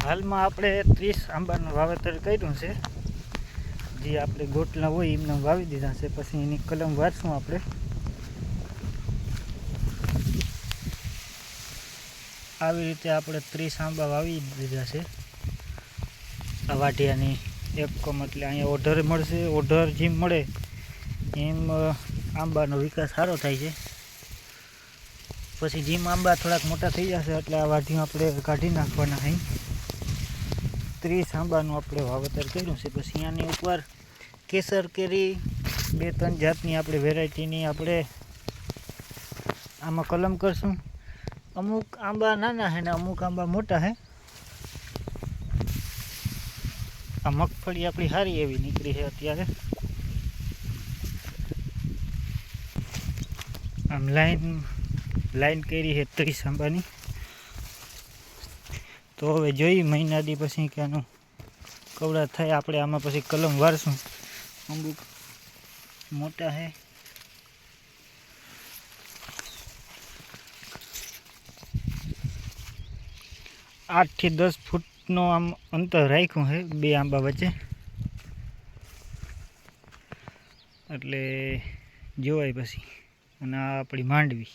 હાલમાં આપણે 30 આંબાનું વાવેતર કર્યું છે. જે આપણે ગોટલા હોય એમને વાવી દીધા છે. પછી એની કલમ વારશું આપણે. આવી રીતે આપણે 30 આંબા વાવી દીધા છે. આ વાઢિયાની એકમ એટલે અહીંયા ઓર્ડર મળશે. ઓર્ડર જેમ મળે એમ આંબાનો વિકાસ સારો થાય છે. પછી જેમ આંબા થોડાક મોટા થઈ જશે એટલે આ વાઢીઓ આપણે કાઢી નાખવાના છે. 30 આંબાનું આપણે વાવેતર કર્યું છે. પછી આની ઉપર કેસર કેરી 2-3 જાતની આપણે વેરાયટીની આપણે આમાં કલમ કરશું. અમુક આંબા નાના છે ને અમુક આંબા મોટા છે. આ મગફળી આપણી સારી એવી નીકળી છે અત્યારે. આમ લાઈન કરી છે 30 આંબાની. તો હવે જોઈ મહિના દી પછી કે આનું કવડા થાય. આપણે આમાં પછી કલમ વારશું. અમુક મોટા છે. આઠ થી 10 ફૂટનો આમ અંતર રાખ્યું છે 2 આંબા વચ્ચે, એટલે જોવાય પછી. અને આ આપણી માંડવી.